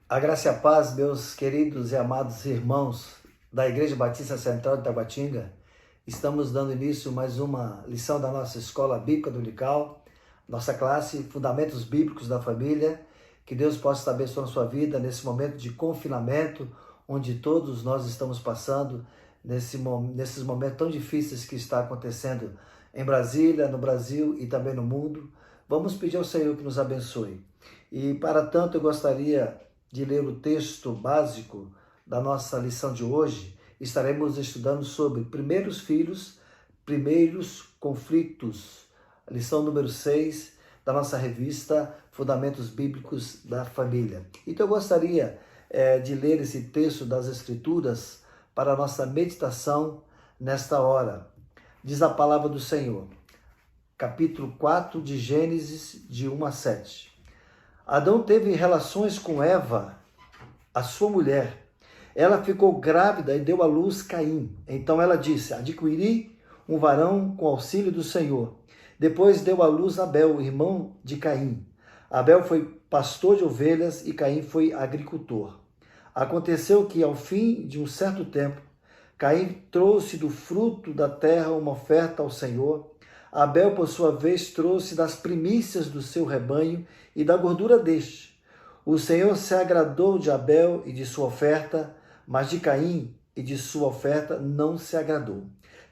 A graça e a paz, meus queridos e amados irmãos da Igreja Batista Central de Taguatinga. Estamos dando início a mais uma lição da nossa Escola Bíblica Dominical, nossa classe Fundamentos Bíblicos da Família. Que Deus possa estar abençoando a sua vida nesse momento de confinamento, onde todos nós estamos passando, nesses momentos tão difíceis que está acontecendo em Brasília, no Brasil e também no mundo. Vamos pedir ao Senhor que nos abençoe. E para tanto eu gostaria de ler o texto básico da nossa lição de hoje. Estaremos estudando sobre primeiros filhos, primeiros conflitos, lição número 6 da nossa revista Fundamentos Bíblicos da Família. Então eu gostaria de ler esse texto das Escrituras para a nossa meditação nesta hora. Diz a palavra do Senhor, capítulo 4 de Gênesis, de 1 a 7. Adão teve relações com Eva, a sua mulher. Ela ficou grávida e deu à luz Caim. Então ela disse: adquiri um varão com auxílio do Senhor. Depois deu à luz Abel, irmão de Caim. Abel foi pastor de ovelhas e Caim foi agricultor. Aconteceu que, ao fim de um certo tempo, Caim trouxe do fruto da terra uma oferta ao Senhor. Abel, por sua vez, trouxe das primícias do seu rebanho e da gordura deste. O Senhor se agradou de Abel e de sua oferta, mas de Caim e de sua oferta não se agradou.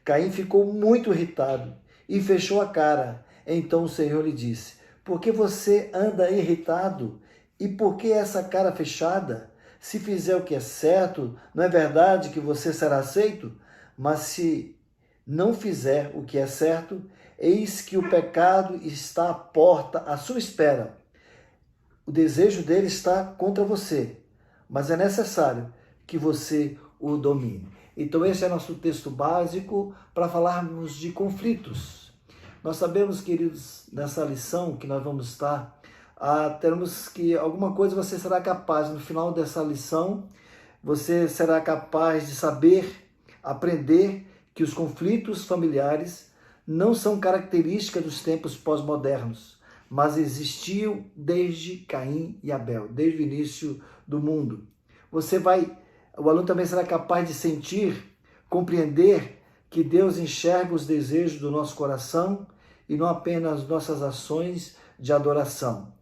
Caim ficou muito irritado e fechou a cara. Então o Senhor lhe disse: por que você anda irritado? E por que essa cara fechada? Se fizer o que é certo, não é verdade que você será aceito? Mas se não fizer o que é certo, eis que o pecado está à porta, à sua espera. O desejo dele está contra você, mas é necessário que você o domine. Então esse é nosso texto básico para falarmos de conflitos. Nós sabemos, queridos, nessa lição que nós vamos estar, teremos que alguma coisa você será capaz, no final dessa lição, você será capaz de saber, aprender que os conflitos familiares não são características dos tempos pós-modernos, mas existiam desde Caim e Abel, desde o início do mundo. O aluno também será capaz de sentir, compreender que Deus enxerga os desejos do nosso coração e não apenas nossas ações de adoração.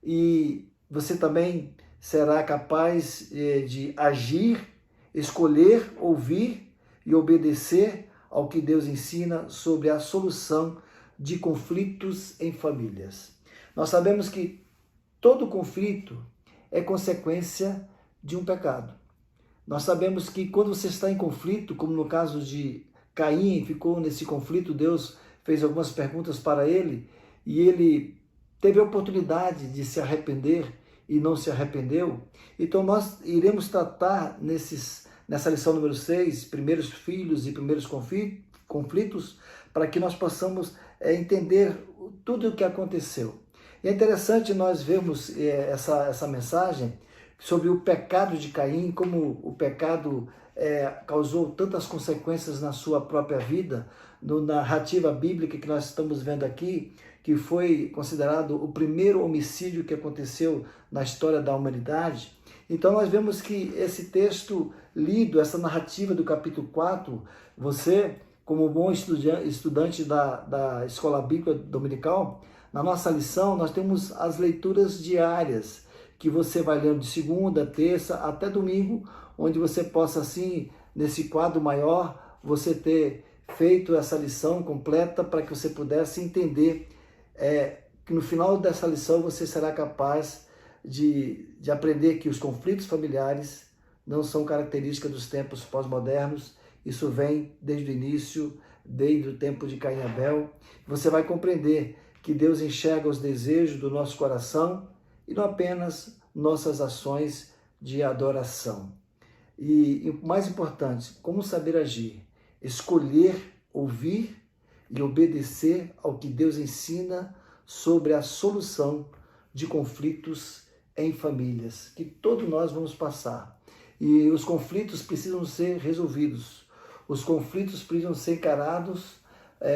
E você também será capaz de agir, escolher, ouvir e obedecer ao que Deus ensina sobre a solução de conflitos em famílias. Nós sabemos que todo conflito é consequência de um pecado. Nós sabemos que quando você está em conflito, como no caso de Caim, ficou nesse conflito, Deus fez algumas perguntas para ele e ele teve a oportunidade de se arrepender e não se arrependeu. Então nós iremos tratar nessa lição número 6, primeiros filhos e primeiros conflitos, para que nós possamos entender tudo o que aconteceu. E é interessante nós vermos essa mensagem sobre o pecado de Caim, como o pecado causou tantas consequências na sua própria vida, na narrativa bíblica que nós estamos vendo aqui, que foi considerado o primeiro homicídio que aconteceu na história da humanidade. Então nós vemos que esse texto lido, essa narrativa do capítulo 4, você, como bom estudante da Escola Bíblica Dominical, na nossa lição nós temos as leituras diárias, que você vai lendo de segunda, terça, até domingo, onde você possa, assim, nesse quadro maior, você ter feito essa lição completa para que você pudesse entender que no final dessa lição você será capaz de aprender que os conflitos familiares não são características dos tempos pós-modernos. Isso vem desde o início, desde o tempo de Caim e Abel. Você vai compreender que Deus enxerga os desejos do nosso coração e não apenas nossas ações de adoração. E o mais importante, como saber agir? Escolher, ouvir e obedecer ao que Deus ensina sobre a solução de conflitos em famílias, que todos nós vamos passar. E os conflitos precisam ser resolvidos. Os conflitos precisam ser encarados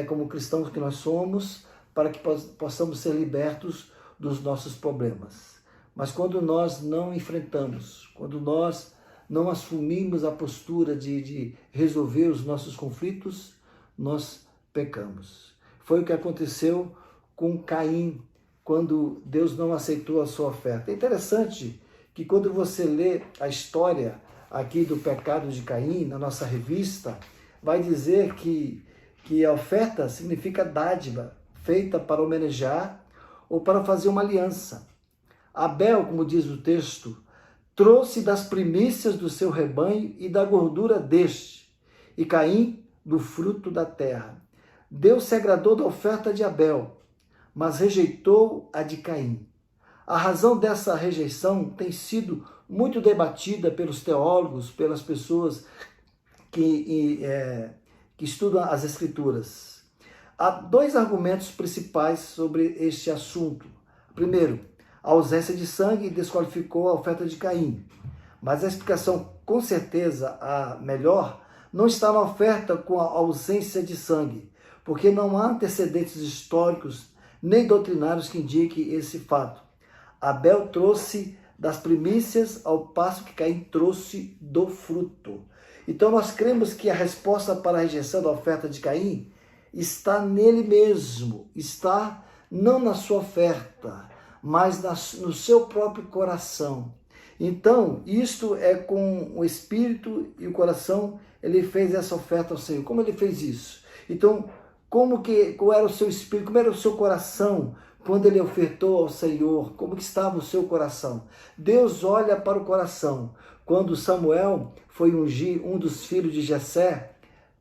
como cristãos que nós somos, para que possamos ser libertos dos nossos problemas. Mas quando nós não enfrentamos, quando nós não assumimos a postura de resolver os nossos conflitos, nós pecamos. Foi o que aconteceu com Caim, quando Deus não aceitou a sua oferta. É interessante que quando você lê a história aqui do pecado de Caim, na nossa revista, vai dizer que a oferta significa dádiva, feita para homenagear ou para fazer uma aliança. Abel, como diz o texto, trouxe das primícias do seu rebanho e da gordura deste, e Caim do fruto da terra. Deus se agradou da oferta de Abel, mas rejeitou a de Caim. A razão dessa rejeição tem sido muito debatida pelos teólogos, pelas pessoas que estudam as Escrituras. Há dois argumentos principais sobre este assunto. Primeiro, a ausência de sangue desqualificou a oferta de Caim. Mas a explicação, com certeza, a melhor, não está na oferta com a ausência de sangue, porque não há antecedentes históricos nem doutrinários que indiquem esse fato. Abel trouxe das primícias, ao passo que Caim trouxe do fruto. Então nós cremos que a resposta para a rejeição da oferta de Caim está nele mesmo, está não na sua oferta, mas no seu próprio coração. Então, isto é com o espírito e o coração, ele fez essa oferta ao Senhor. Como ele fez isso? Então, qual era o seu espírito, como era o seu coração quando ele ofertou ao Senhor? Como que estava o seu coração? Deus olha para o coração. Quando Samuel foi ungir um dos filhos de Jessé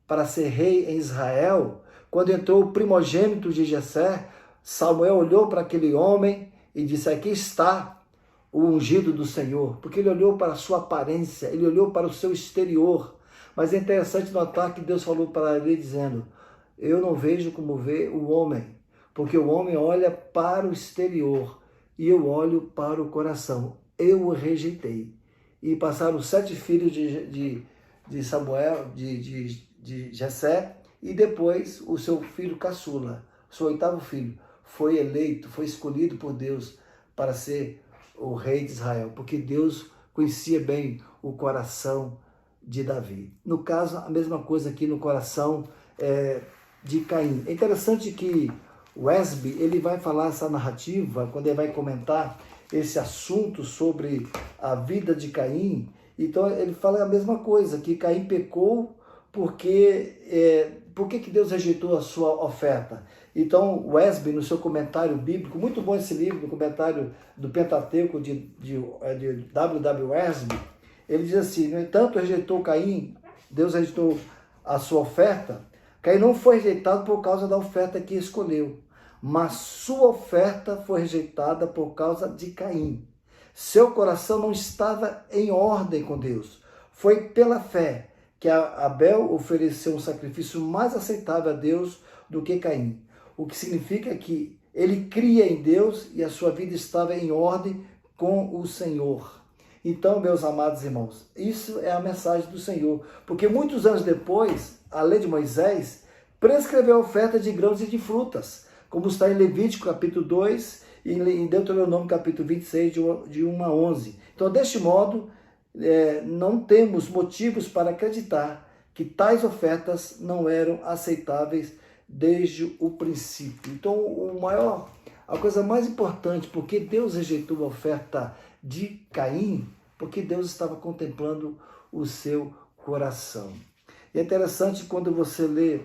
para ser rei em Israel, quando entrou o primogênito de Jessé, Samuel olhou para aquele homem e disse: aqui está o ungido do Senhor, porque ele olhou para a sua aparência, ele olhou para o seu exterior. Mas é interessante notar que Deus falou para ele dizendo: eu não vejo como vê o homem, porque o homem olha para o exterior e eu olho para o coração. Eu o rejeitei. E passaram 7 filhos de Samuel, de Jessé, e depois o seu filho caçula, o seu 8º filho, foi eleito, foi escolhido por Deus para ser o rei de Israel, porque Deus conhecia bem o coração de Davi. No caso, a mesma coisa aqui no coração de Caim. É interessante que Wesby, ele vai falar essa narrativa, quando ele vai comentar esse assunto sobre a vida de Caim. Então ele fala a mesma coisa, que Caim pecou porque por que Deus rejeitou a sua oferta? Então, Wesby, no seu comentário bíblico, muito bom esse livro, no comentário do Pentateuco de W.W. Wesby, ele diz assim: no entanto, rejeitou Caim, Deus rejeitou a sua oferta. Caim não foi rejeitado por causa da oferta que escolheu, mas sua oferta foi rejeitada por causa de Caim. Seu coração não estava em ordem com Deus. Foi pela fé que Abel ofereceu um sacrifício mais aceitável a Deus do que Caim. O que significa que ele cria em Deus e a sua vida estava em ordem com o Senhor. Então, meus amados irmãos, isso é a mensagem do Senhor. Porque muitos anos depois, a lei de Moisés prescreveu a oferta de grãos e de frutas, como está em Levítico capítulo 2 e em Deuteronômio capítulo 26, de 1 a 11. Então, deste modo, não temos motivos para acreditar que tais ofertas não eram aceitáveis desde o princípio. Então, a coisa mais importante, porque Deus rejeitou a oferta de Caim, porque Deus estava contemplando o seu coração. E é interessante quando você lê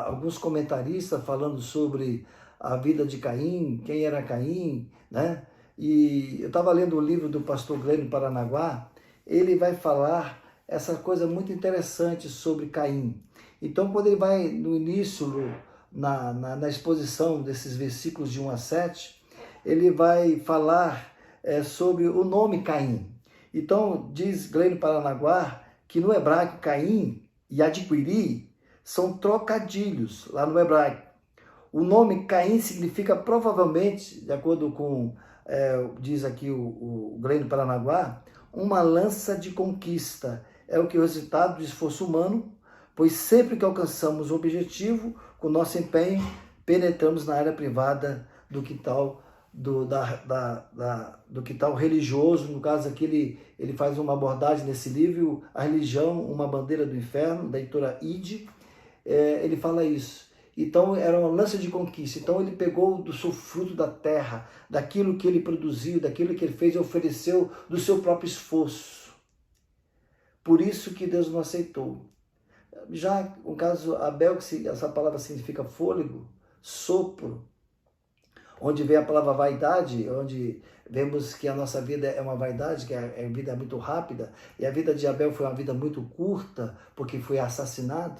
alguns comentaristas falando sobre a vida de Caim, quem era Caim, né? E eu estava lendo o livro do pastor Glênio Paranaguá, ele vai falar essa coisa muito interessante sobre Caim. Então, quando ele vai no início, na exposição desses versículos de 1 a 7, ele vai falar sobre o nome Caim. Então, diz Glênio Paranaguá que no hebraico Caim e adquirir são trocadilhos lá no hebraico. O nome Caim significa provavelmente, de acordo com, diz aqui o Glênio Paranaguá, uma lança de conquista. É o resultado do esforço humano, pois sempre que alcançamos o objetivo, com nosso empenho, penetramos na área privada do quintal do que está o religioso. No caso aqui ele faz uma abordagem nesse livro, A Religião, uma Bandeira do Inferno, da editora Ide. Ele fala isso. Então era uma lança de conquista. Então ele pegou do seu fruto da terra, daquilo que ele produziu, daquilo que ele fez e ofereceu do seu próprio esforço. Por isso que Deus não aceitou. Já no caso Abel, que essa palavra significa fôlego, sopro, onde vem a palavra vaidade, onde vemos que a nossa vida é uma vaidade, que a vida é muito rápida, e a vida de Abel foi uma vida muito curta, porque foi assassinado.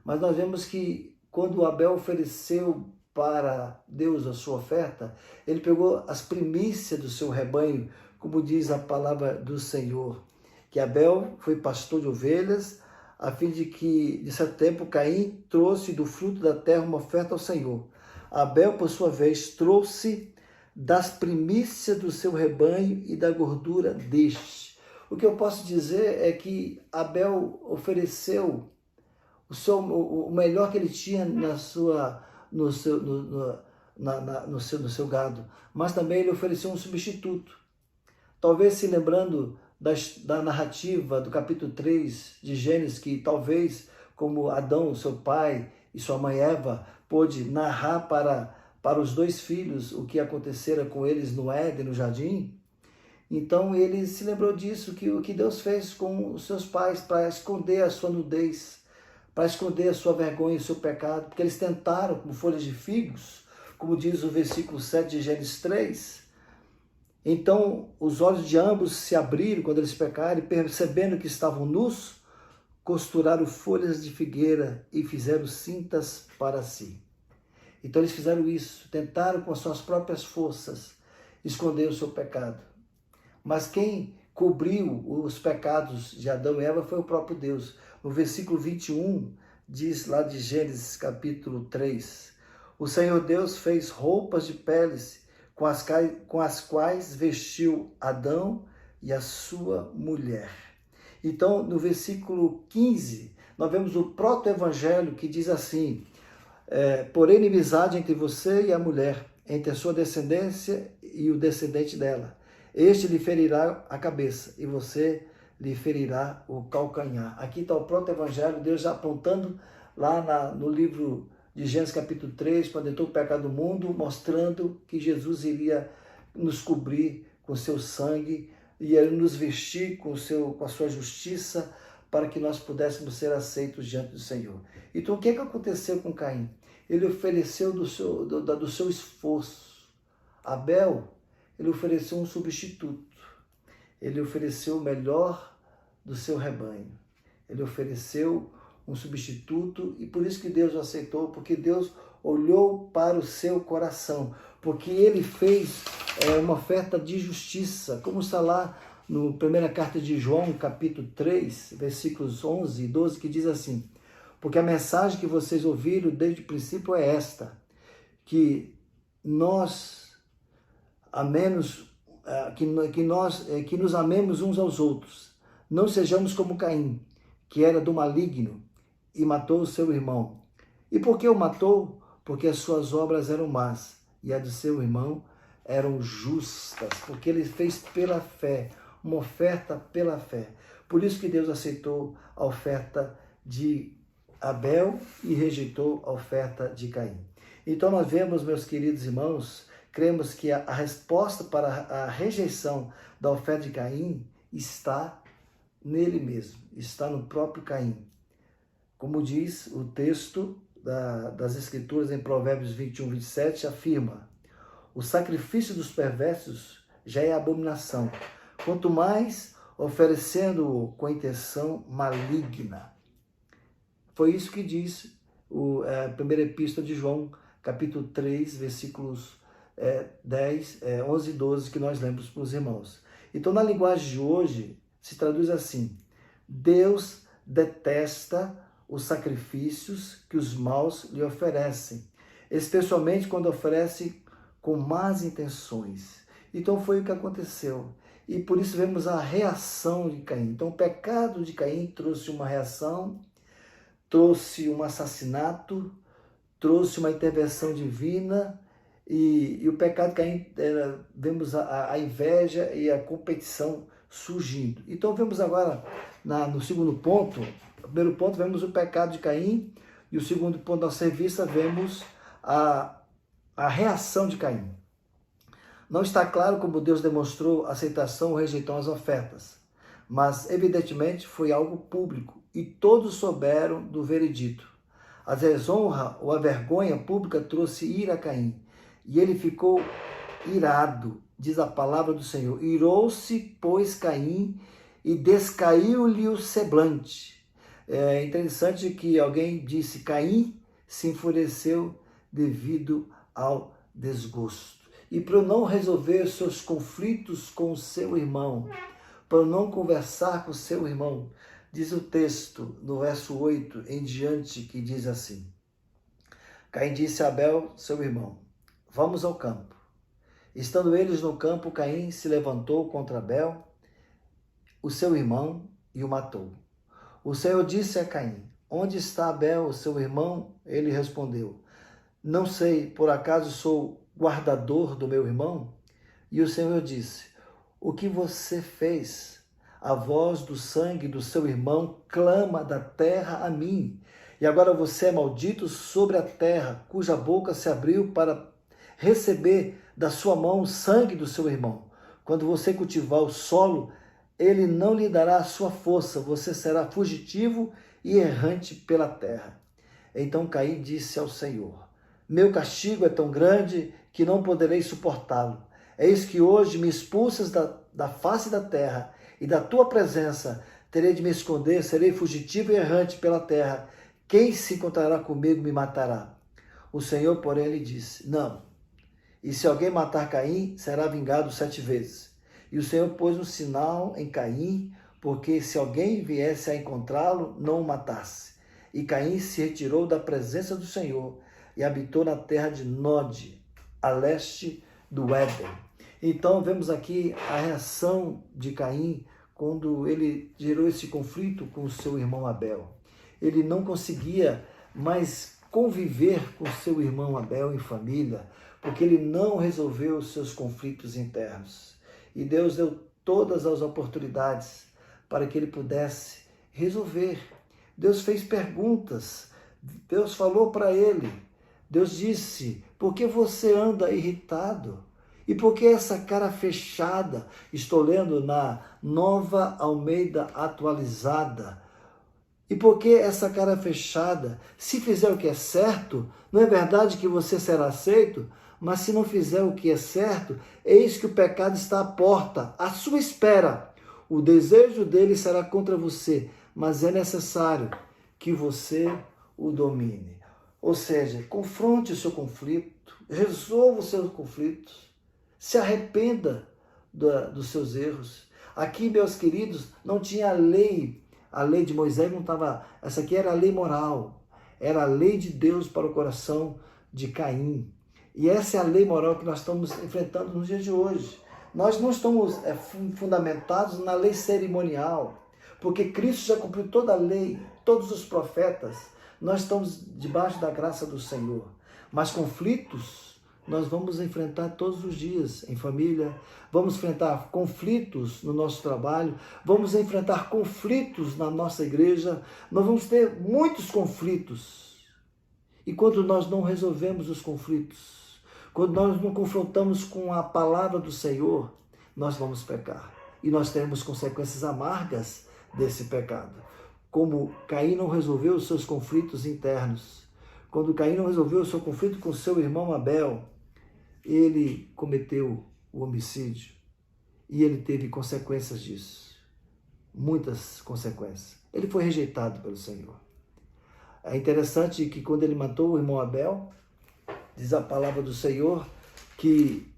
Mas nós vemos que quando Abel ofereceu para Deus a sua oferta, ele pegou as primícias do seu rebanho, como diz a palavra do Senhor, que Abel foi pastor de ovelhas, a fim de que, de certo tempo, Caim trouxe do fruto da terra uma oferta ao Senhor. Abel, por sua vez, trouxe das primícias do seu rebanho e da gordura deste. O que eu posso dizer é que Abel ofereceu o melhor que ele tinha no seu gado, mas também ele ofereceu um substituto. Talvez se lembrando da narrativa do capítulo 3 de Gênesis, que talvez, como Adão, seu pai, e sua mãe Eva, pôde narrar para os dois filhos o que acontecera com eles no Éden, no jardim. Então ele se lembrou disso, que o que Deus fez com os seus pais para esconder a sua nudez, para esconder a sua vergonha e o seu pecado, porque eles tentaram, como folhas de figos, como diz o versículo 7 de Gênesis 3. Então os olhos de ambos se abriram quando eles pecaram, e percebendo que estavam nus, costuraram folhas de figueira e fizeram cintas para si. Então eles fizeram isso, tentaram com as suas próprias forças esconder o seu pecado. Mas quem cobriu os pecados de Adão e Eva foi o próprio Deus. No versículo 21, diz lá de Gênesis capítulo 3, o Senhor Deus fez roupas de peles com as quais vestiu Adão e a sua mulher. Então, no versículo 15, nós vemos o proto-evangelho que diz assim, porém inimizade entre você e a mulher, entre a sua descendência e o descendente dela. Este lhe ferirá a cabeça e você lhe ferirá o calcanhar. Aqui está o proto-evangelho, Deus já apontando lá no livro de Gênesis capítulo 3, quando entrou o pecado do mundo, mostrando que Jesus iria nos cobrir com seu sangue, ia nos vestir com a sua justiça, para que nós pudéssemos ser aceitos diante do Senhor. Então o que aconteceu com Caim? Ele ofereceu do seu esforço. Abel, ele ofereceu um substituto. Ele ofereceu o melhor do seu rebanho. Ele ofereceu um substituto, e por isso que Deus o aceitou, porque Deus olhou para o seu coração, porque ele fez uma oferta de justiça, como está lá na primeira carta de João, capítulo 3, versículos 11 e 12, que diz assim, porque a mensagem que vocês ouviram desde o princípio é esta, que nos amemos uns aos outros, não sejamos como Caim, que era do maligno e matou o seu irmão. E por que o matou? Porque as suas obras eram más e a de seu irmão eram justas, porque ele fez pela fé, uma oferta pela fé. Por isso que Deus aceitou a oferta de Abel e rejeitou a oferta de Caim. Então nós vemos, meus queridos irmãos, cremos que a resposta para a rejeição da oferta de Caim está nele mesmo, está no próprio Caim. Como diz o texto das Escrituras em Provérbios 21, 27, afirma, o sacrifício dos perversos já é abominação, quanto mais oferecendo-o com intenção maligna. Foi isso que diz a primeira epístola de João, capítulo 3, versículos 11 e 12, que nós lemos para os irmãos. Então, na linguagem de hoje, se traduz assim, Deus detesta os sacrifícios que os maus lhe oferecem, especialmente quando oferece com más intenções. Então foi o que aconteceu. E por isso vemos a reação de Caim. Então o pecado de Caim trouxe uma reação, trouxe um assassinato, trouxe uma intervenção divina E o pecado de Caim, vemos a inveja e a competição surgindo. Então vemos agora no segundo ponto, no primeiro ponto vemos o pecado de Caim, e o segundo ponto da nossa revista vemos a reação de Caim. Não está claro como Deus demonstrou aceitação ou rejeição às ofertas, mas evidentemente foi algo público e todos souberam do veredito. A desonra ou a vergonha pública trouxe ira a Caim, e ele ficou irado, diz a palavra do Senhor. Irou-se, pois, Caim, e descaiu-lhe o semblante. É interessante que alguém disse: Caim se enfureceu devido ao desgosto. E para não resolver seus conflitos com o seu irmão, para não conversar com o seu irmão, diz o texto, no verso 8 em diante, que diz assim: Caim disse a Abel, seu irmão: vamos ao campo. Estando eles no campo, Caim se levantou contra Abel, o seu irmão, e o matou. O Senhor disse a Caim: onde está Abel, seu irmão? Ele respondeu: não sei, por acaso sou guardador do meu irmão? E o Senhor disse: o que você fez? A voz do sangue do seu irmão clama da terra a mim. E agora você é maldito sobre a terra, cuja boca se abriu para receber da sua mão o sangue do seu irmão. Quando você cultivar o solo, ele não lhe dará a sua força, você será fugitivo e errante pela terra. Então Caim disse ao Senhor: meu castigo é tão grande que não poderei suportá-lo. Eis que hoje me expulsas da face da terra, e da tua presença terei de me esconder, serei fugitivo e errante pela terra. Quem se encontrará comigo me matará. O Senhor, porém, lhe disse: não. E se alguém matar Caim, será vingado 7 vezes. E o Senhor pôs um sinal em Caim, porque se alguém viesse a encontrá-lo, não o matasse. E Caim se retirou da presença do Senhor e habitou na terra de Nod, a leste do Éden. Então vemos aqui a reação de Caim quando ele gerou esse conflito com o seu irmão Abel. Ele não conseguia mais conviver com seu irmão Abel em família, porque ele não resolveu os seus conflitos internos. E Deus deu todas as oportunidades para que ele pudesse resolver. Deus fez perguntas, Deus falou para ele, Deus disse: por que você anda irritado? E por que essa cara fechada? Estou lendo na Nova Almeida Atualizada. E por que essa cara fechada? Se fizer o que é certo, não é verdade que você será aceito? Mas se não fizer o que é certo, eis que o pecado está à porta, à sua espera. O desejo dele será contra você, mas é necessário que você o domine. Ou seja, confronte o seu conflito, resolva os seus conflitos, se arrependa dos seus erros. Aqui, meus queridos, não tinha a lei de Moisés não estava, essa aqui era a lei moral, era a lei de Deus para o coração de Caim. E essa é a lei moral que nós estamos enfrentando nos dias de hoje. Nós não estamos fundamentados na lei cerimonial, porque Cristo já cumpriu toda a lei, todos os profetas. Nós estamos debaixo da graça do Senhor. Mas conflitos nós vamos enfrentar todos os dias em família, vamos enfrentar conflitos no nosso trabalho, vamos enfrentar conflitos na nossa igreja, nós vamos ter muitos conflitos. E quando nós não resolvemos os conflitos, quando nós não confrontamos com a palavra do Senhor, nós vamos pecar. E nós teremos consequências amargas desse pecado. Como Caim não resolveu os seus conflitos internos, quando Caim não resolveu o seu conflito com seu irmão Abel, ele cometeu o homicídio e ele teve consequências disso, muitas consequências. Ele foi rejeitado pelo Senhor. É interessante que quando ele matou o irmão Abel, diz a palavra do Senhor que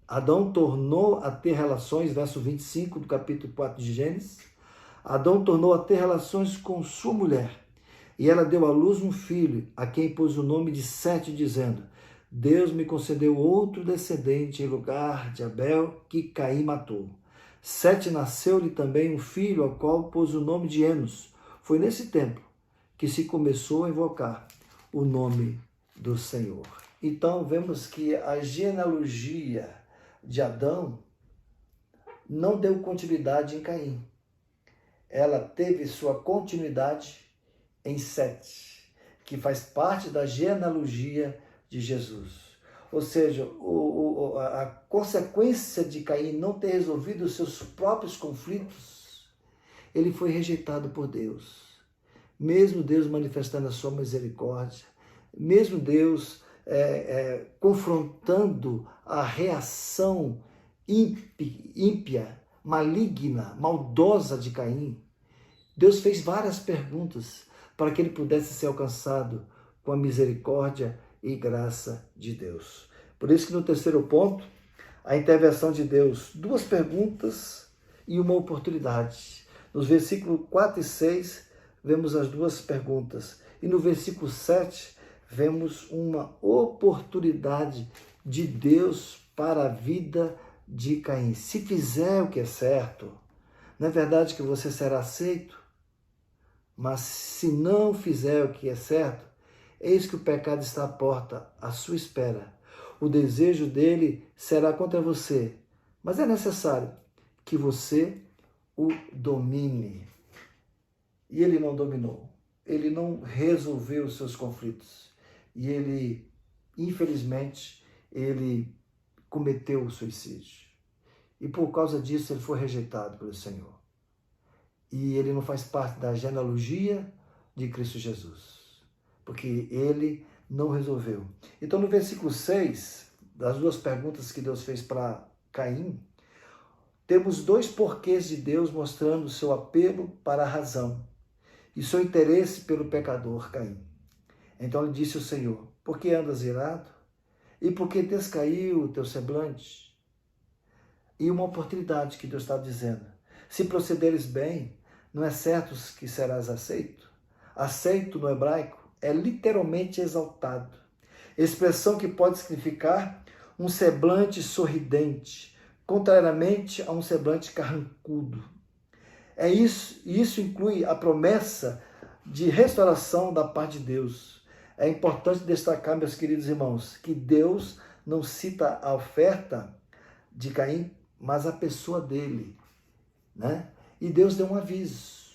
Adão tornou a ter relações, verso 25 do capítulo 4 de Gênesis, Adão tornou a ter relações com sua mulher e ela deu à luz um filho, a quem pôs o nome de Sete, dizendo: Deus me concedeu outro descendente em lugar de Abel, que Caim matou. Sete nasceu-lhe também um filho, ao qual pôs o nome de Enos. Foi nesse tempo que se começou a invocar o nome do Senhor. Então vemos que a genealogia de Adão não deu continuidade em Caim. Ela teve sua continuidade em Sete, que faz parte da genealogia de Jesus. Ou seja, a consequência de Caim não ter resolvido os seus próprios conflitos, ele foi rejeitado por Deus. Mesmo Deus manifestando a sua misericórdia, mesmo Deus confrontando a reação ímpia, maligna, maldosa de Caim, Deus fez várias perguntas para que ele pudesse ser alcançado com a misericórdia e graça de Deus. Por isso que no terceiro ponto, a intervenção de Deus, duas perguntas e uma oportunidade. Nos versículos 4 e 6, vemos as duas perguntas. E no versículo 7, vemos uma oportunidade de Deus para a vida de Caim. Se fizer o que é certo, não é verdade que você será aceito? Mas se não fizer o que é certo, eis que o pecado está à porta, à sua espera. O desejo dele será contra você, mas é necessário que você o domine. E ele não dominou, ele não resolveu os seus conflitos. E ele, infelizmente, ele cometeu o suicídio. E por causa disso ele foi rejeitado pelo Senhor. E ele não faz parte da genealogia de Cristo Jesus, porque ele não resolveu. Então no versículo 6, das duas perguntas que Deus fez para Caim, temos dois porquês de Deus mostrando o seu apelo para a razão e seu interesse pelo pecador Caim. Então lhe disse o Senhor: por que andas irado? E por que descaiu o teu semblante? E uma oportunidade que Deus está dizendo: se procederes bem, não é certo que serás aceito? Aceito no hebraico é literalmente exaltado, expressão que pode significar um semblante sorridente, contrariamente a um semblante carrancudo. Isso inclui a promessa de restauração da parte de Deus. É importante destacar, meus queridos irmãos, que Deus não cita a oferta de Caim, mas a pessoa dele, né? E Deus deu um aviso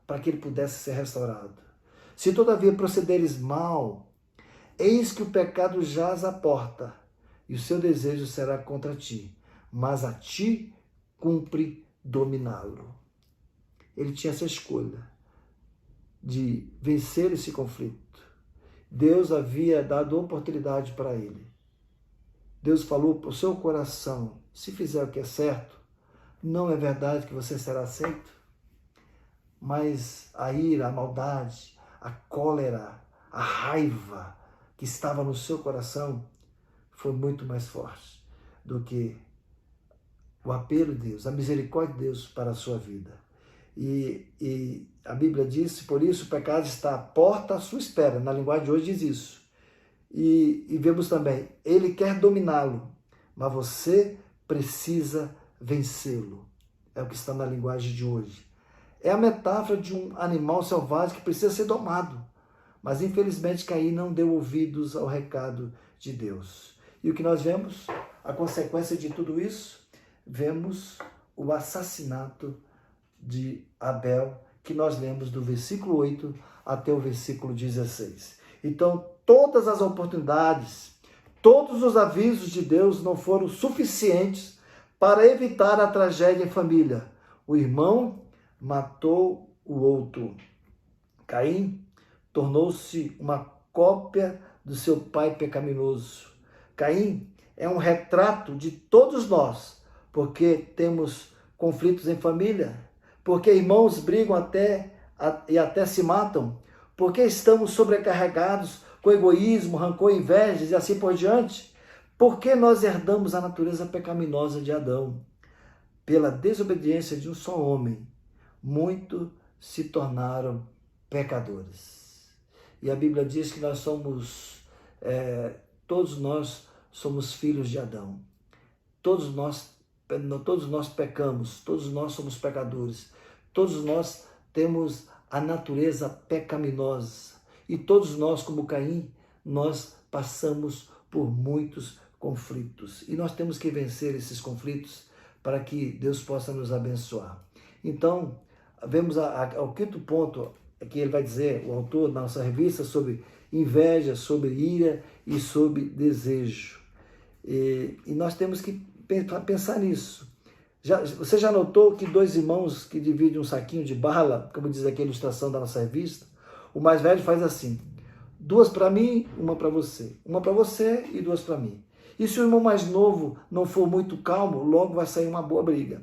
para que ele pudesse ser restaurado. Se todavia procederes mal, eis que o pecado jaz à porta, e o seu desejo será contra ti, mas a ti cumpre dominá-lo. Ele tinha essa escolha de vencer esse conflito. Deus havia dado oportunidade para ele. Deus falou para o seu coração: se fizer o que é certo, não é verdade que você será aceito? Mas a ira, a maldade, a cólera, a raiva que estava no seu coração foi muito mais forte do que o apelo de Deus, a misericórdia de Deus para a sua vida. E a Bíblia diz: por isso o pecado está à porta à sua espera. Na linguagem de hoje diz isso. E vemos também, ele quer dominá-lo, mas você precisa vencê-lo. É o que está na linguagem de hoje. É a metáfora de um animal selvagem que precisa ser domado. Mas infelizmente Caim não deu ouvidos ao recado de Deus. E o que nós vemos? A consequência de tudo isso? Vemos o assassinato de Abel, que nós lemos do versículo 8 até o versículo 16. Então, todas as oportunidades, todos os avisos de Deus não foram suficientes para evitar a tragédia em família. O irmão matou o outro. Caim tornou-se uma cópia do seu pai pecaminoso. Caim é um retrato de todos nós, porque temos conflitos em família, porque irmãos brigam e até se matam, porque estamos sobrecarregados com egoísmo, rancor, invejas e assim por diante, porque nós herdamos a natureza pecaminosa de Adão. Pela desobediência de um só homem, muitos se tornaram pecadores. E a Bíblia diz que todos nós somos filhos de Adão. Todos nós pecamos, todos nós somos pecadores. Todos nós temos a natureza pecaminosa. E todos nós, como Caim, nós passamos por muitos conflitos. E nós temos que vencer esses conflitos para que Deus possa nos abençoar. Então, vemos ao quinto ponto que ele vai dizer, o autor da nossa revista, sobre inveja, sobre ira e sobre desejo. E nós temos que pensar nisso. Você já notou que dois irmãos que dividem um saquinho de bala, como diz aqui a ilustração da nossa revista, o mais velho faz assim: 2 para mim, 1 para você. 1 para você e 2 para mim. E se o irmão mais novo não for muito calmo, logo vai sair uma boa briga.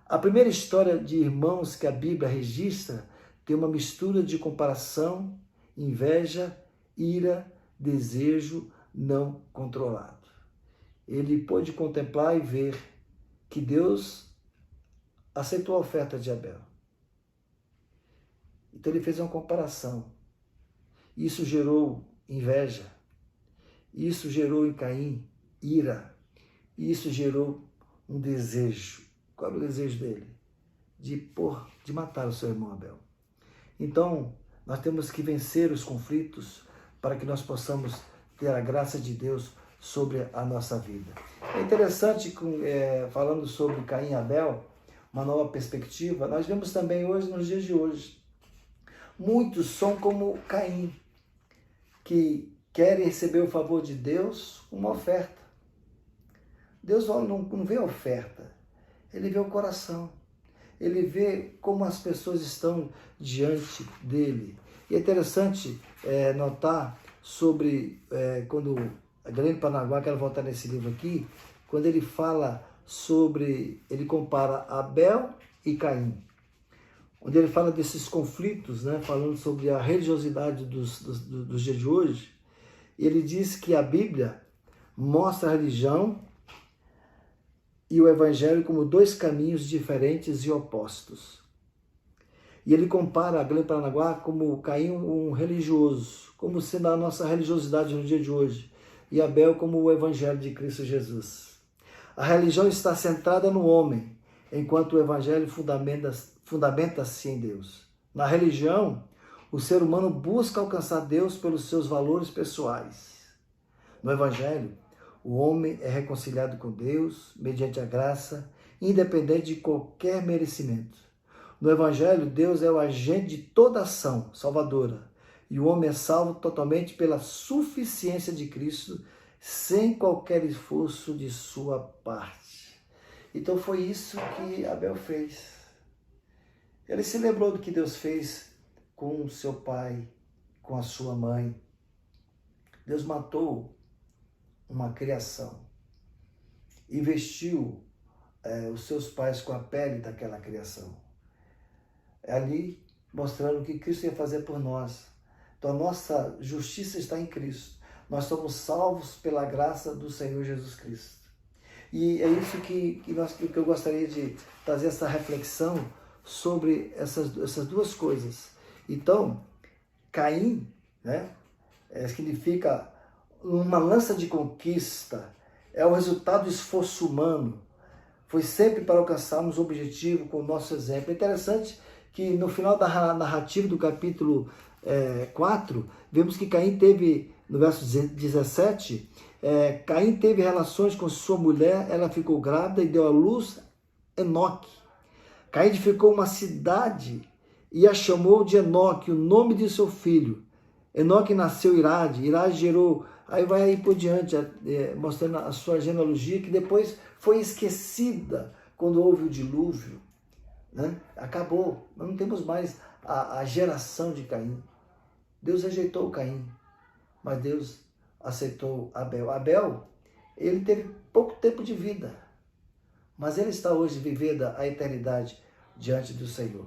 A primeira história de irmãos que a Bíblia registra tem uma mistura de comparação, inveja, ira, desejo não controlado. Ele pôde contemplar e ver que Deus aceitou a oferta de Abel. Então ele fez uma comparação. Isso gerou inveja. Isso gerou em Caim ira. Isso gerou um desejo. Qual era o desejo dele? De matar o seu irmão Abel. Então, nós temos que vencer os conflitos para que nós possamos ter a graça de Deus sobre a nossa vida. É interessante, falando sobre Caim e Abel, uma nova perspectiva, nós vemos também hoje, nos dias de hoje, muitos são como Caim, que querem receber o favor de Deus, uma oferta. Deus não vê a oferta, ele vê o coração. Ele vê como as pessoas estão diante dele. E é interessante notar sobre quando a Grande Paranaguá, quero voltar nesse livro aqui, quando ele fala sobre, ele compara Abel e Caim, onde ele fala desses conflitos, né, falando sobre a religiosidade dos dias de hoje. Ele diz que a Bíblia mostra a religião e o Evangelho como 2 caminhos diferentes e opostos. E ele compara a Grande Paranaguá como Caim, um religioso, como sendo a nossa religiosidade no dia de hoje, e Abel como o Evangelho de Cristo Jesus. A religião está centrada no homem, enquanto o Evangelho fundamenta-se em Deus. Na religião, o ser humano busca alcançar Deus pelos seus valores pessoais. No Evangelho, o homem é reconciliado com Deus mediante a graça, independente de qualquer merecimento. No Evangelho, Deus é o agente de toda ação salvadora, e o homem é salvo totalmente pela suficiência de Cristo, sem qualquer esforço de sua parte. Então foi isso que Abel fez. Ele se lembrou do que Deus fez com seu pai, com a sua mãe. Deus matou uma criação e vestiu os seus pais com a pele daquela criação. Ali mostrando o que Cristo ia fazer por nós. Então a nossa justiça está em Cristo. Nós somos salvos pela graça do Senhor Jesus Cristo. E é isso que eu gostaria de trazer essa reflexão sobre essas 2 coisas. Então, Caim, né, significa uma lança de conquista, é o resultado do esforço humano. Foi sempre para alcançarmos o objetivo com o nosso exemplo. É interessante que no final da narrativa do capítulo 4, vemos que Caim teve, no verso 17, Caim teve relações com sua mulher, ela ficou grávida e deu à luz Enoque. Caim edificou uma cidade e a chamou de Enoque, o nome de seu filho. Enoque nasceu Irade, Irade gerou, aí vai aí por diante, mostrando a sua genealogia, que depois foi esquecida quando houve o dilúvio, né? Acabou, nós não temos mais a geração de Caim. Deus rejeitou Caim, mas Deus aceitou Abel. Abel, ele teve pouco tempo de vida, mas ele está hoje vivendo a eternidade diante do Senhor.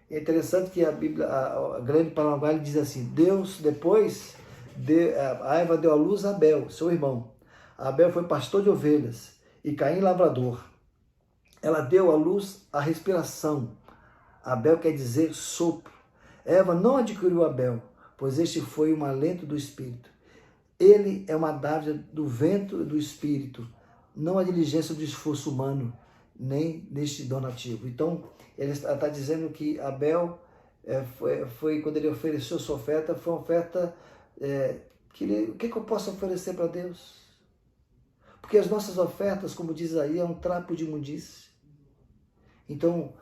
É interessante que a Bíblia, a Grande Paranaguá, diz assim: Deus depois, a Eva deu à luz a Abel, seu irmão. Abel foi pastor de ovelhas e Caim lavrador. Ela deu à luz a respiração. Abel quer dizer sopro. Eva não adquiriu Abel, pois este foi um alento do Espírito. Ele é uma dádiva do vento do Espírito, não a diligência do esforço humano, nem deste donativo. Então, ele está dizendo que Abel, foi quando ele ofereceu sua oferta, foi uma oferta, o que eu posso oferecer para Deus? Porque as nossas ofertas, como diz aí, é um trapo de imundície. Então,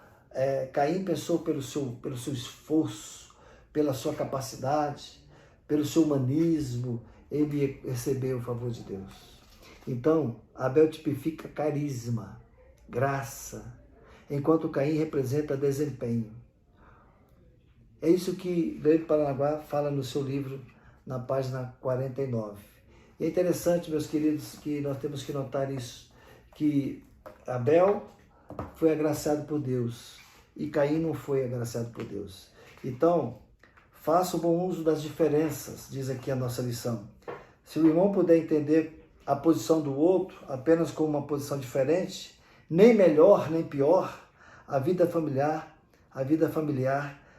Caim pensou pelo seu esforço, pela sua capacidade, pelo seu humanismo, ele recebeu o favor de Deus. Então, Abel tipifica carisma, graça, enquanto Caim representa desempenho. É isso que Leandro Paranaguá fala no seu livro, na página 49. E é interessante, meus queridos, que nós temos que notar isso, que Abel foi agraciado por Deus e Caim não foi agraciado por Deus. Então, faça o bom uso das diferenças, diz aqui a nossa lição. Se o irmão puder entender a posição do outro apenas como uma posição diferente, nem melhor nem pior, a vida familiar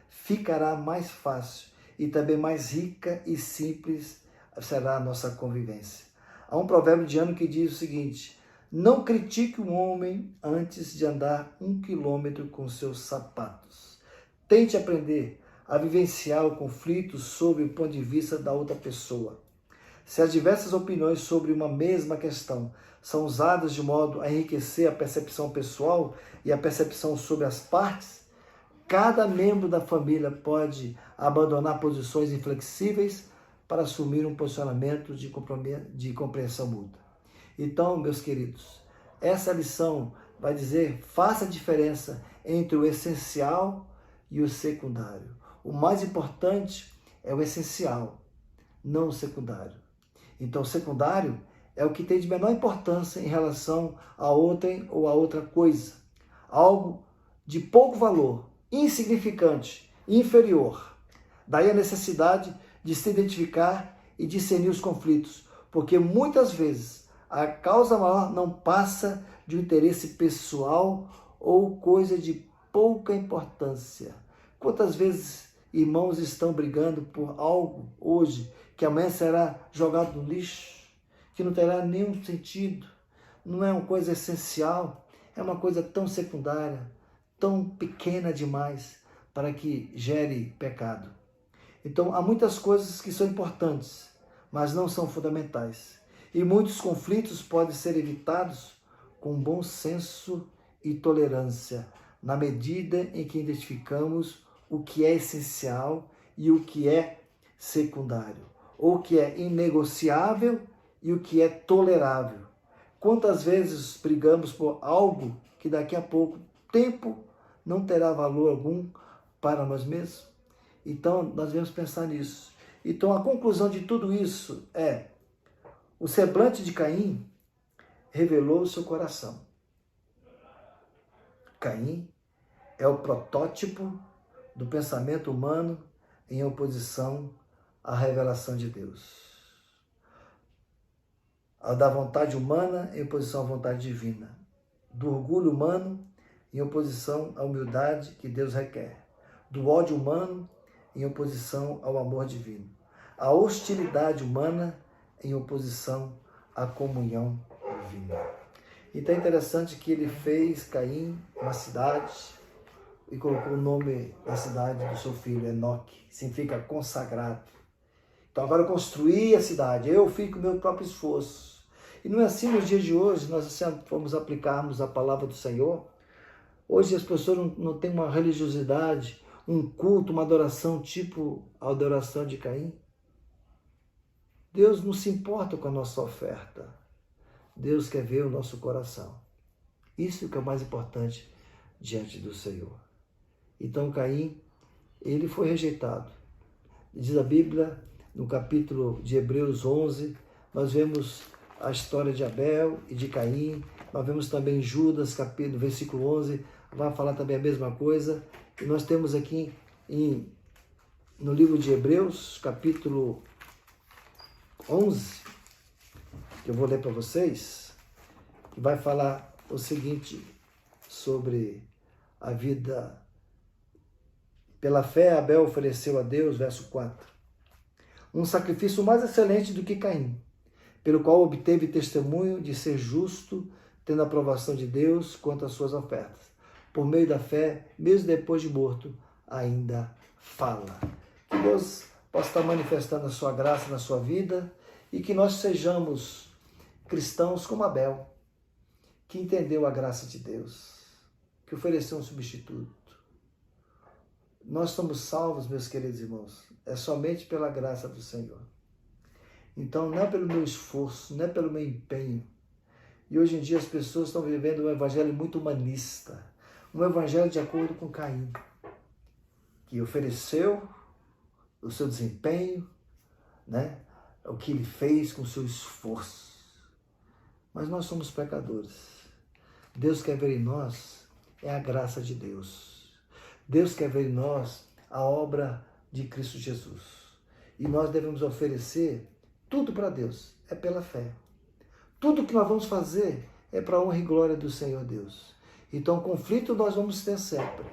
ficará mais fácil e também mais rica e simples será a nossa convivência. Há um provérbio indiano que diz o seguinte: não critique um homem antes de andar 1 quilômetro com seus sapatos. Tente aprender a vivenciar o conflito sob o ponto de vista da outra pessoa. Se as diversas opiniões sobre uma mesma questão são usadas de modo a enriquecer a percepção pessoal e a percepção sobre as partes, cada membro da família pode abandonar posições inflexíveis para assumir um posicionamento de compreensão mútua. Então, meus queridos, essa lição vai dizer: faça a diferença entre o essencial e o secundário. O mais importante é o essencial, não o secundário. Então, o secundário é o que tem de menor importância em relação a outrem ou a outra coisa. Algo de pouco valor, insignificante, inferior. Daí a necessidade de se identificar e discernir os conflitos, porque muitas vezes a causa maior não passa de um interesse pessoal ou coisa de pouca importância. Quantas vezes irmãos estão brigando por algo hoje que amanhã será jogado no lixo, que não terá nenhum sentido, não é uma coisa essencial, é uma coisa tão secundária, tão pequena demais para que gere pecado. Então, há muitas coisas que são importantes, mas não são fundamentais. E muitos conflitos podem ser evitados com bom senso e tolerância, na medida em que identificamos o que é essencial e o que é secundário, ou o que é inegociável e o que é tolerável. Quantas vezes brigamos por algo que daqui a pouco tempo não terá valor algum para nós mesmos? Então, nós devemos pensar nisso. Então, a conclusão de tudo isso é: o semblante de Caim revelou o seu coração. Caim é o protótipo do pensamento humano em oposição à revelação de Deus. A da vontade humana em oposição à vontade divina. Do orgulho humano em oposição à humildade que Deus requer. Do ódio humano em oposição ao amor divino. A hostilidade humana em oposição à comunhão divina. Então é interessante que ele fez Caim uma cidade e colocou o nome da cidade do seu filho, Enoque, significa consagrado. Então agora eu construí a cidade, eu fico com o meu próprio esforço. E não é assim nos dias de hoje, nós vamos aplicarmos a palavra do Senhor. Hoje as pessoas não têm uma religiosidade, um culto, uma adoração tipo a adoração de Caim. Deus não se importa com a nossa oferta. Deus quer ver o nosso coração. Isso que é o mais importante diante do Senhor. Então Caim, ele foi rejeitado. Diz a Bíblia, no capítulo de Hebreus 11, nós vemos a história de Abel e de Caim. Nós vemos também Judas, capítulo, versículo 11, vai falar também a mesma coisa. E nós temos aqui no livro de Hebreus, capítulo 11, que eu vou ler para vocês, que vai falar o seguinte sobre a vida. Pela fé, Abel ofereceu a Deus, verso 4, um sacrifício mais excelente do que Caim, pelo qual obteve testemunho de ser justo, tendo a aprovação de Deus quanto às suas ofertas. Por meio da fé, mesmo depois de morto, ainda fala. Que Deus possa estar manifestando a sua graça na sua vida e que nós sejamos cristãos como Abel, que entendeu a graça de Deus, que ofereceu um substituto. Nós somos salvos, meus queridos irmãos, é somente pela graça do Senhor. Então, não é pelo meu esforço, não é pelo meu empenho. E hoje em dia as pessoas estão vivendo um evangelho muito humanista, um evangelho de acordo com Caim, que ofereceu o seu desempenho, né? O que ele fez com o seu esforço. Mas nós somos pecadores. Deus quer ver em nós é a graça de Deus. Deus quer ver em nós a obra de Cristo Jesus. E nós devemos oferecer tudo para Deus, é pela fé. Tudo que nós vamos fazer é para a honra e glória do Senhor Deus. Então, conflito nós vamos ter sempre.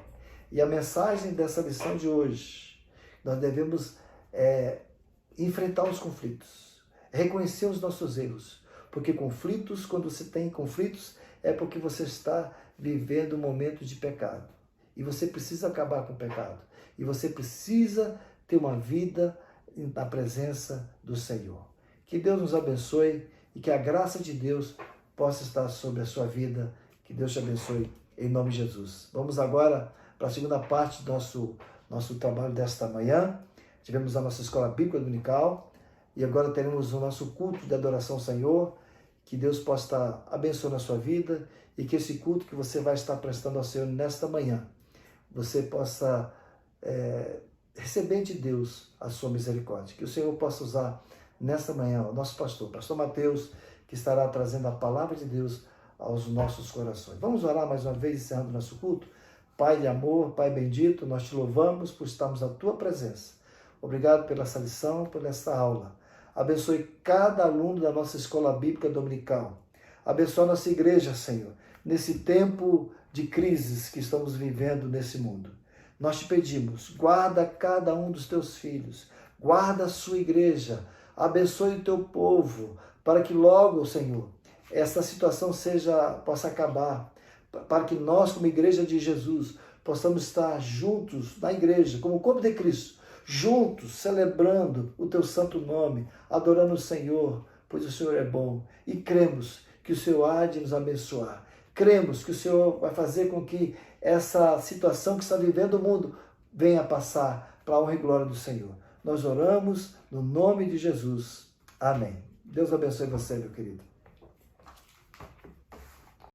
E a mensagem dessa lição de hoje, nós devemos enfrentar os conflitos, reconhecer os nossos erros. Porque conflitos, quando você tem conflitos, é porque você está vivendo um momento de pecado. E você precisa acabar com o pecado. E você precisa ter uma vida na presença do Senhor. Que Deus nos abençoe e que a graça de Deus possa estar sobre a sua vida. Que Deus te abençoe em nome de Jesus. Vamos agora para a segunda parte do nosso trabalho desta manhã. Tivemos a nossa escola bíblica dominical e agora teremos o nosso culto de adoração ao Senhor. Que Deus possa estar abençoando a sua vida e que esse culto que você vai estar prestando ao Senhor nesta manhã, você possa receber de Deus a sua misericórdia. Que o Senhor possa usar nesta manhã o nosso pastor Mateus, que estará trazendo a palavra de Deus aos nossos corações. Vamos orar mais uma vez, encerrando o nosso culto. Pai de amor, Pai bendito, nós te louvamos por estarmos na tua presença. Obrigado pela essa lição, por esta aula. Abençoe cada aluno da nossa escola bíblica dominical. Abençoe a nossa igreja, Senhor, nesse tempo de crises que estamos vivendo nesse mundo. Nós te pedimos, guarda cada um dos teus filhos, guarda a sua igreja, abençoe o teu povo, para que logo, Senhor, esta situação possa acabar, para que nós, como igreja de Jesus, possamos estar juntos na igreja, como corpo de Cristo, juntos, celebrando o teu santo nome, adorando o Senhor, pois o Senhor é bom. E cremos que o Senhor há de nos abençoar. Cremos que o Senhor vai fazer com que essa situação que está vivendo o mundo venha passar para a honra e glória do Senhor. Nós oramos no nome de Jesus. Amém. Deus abençoe você, meu querido.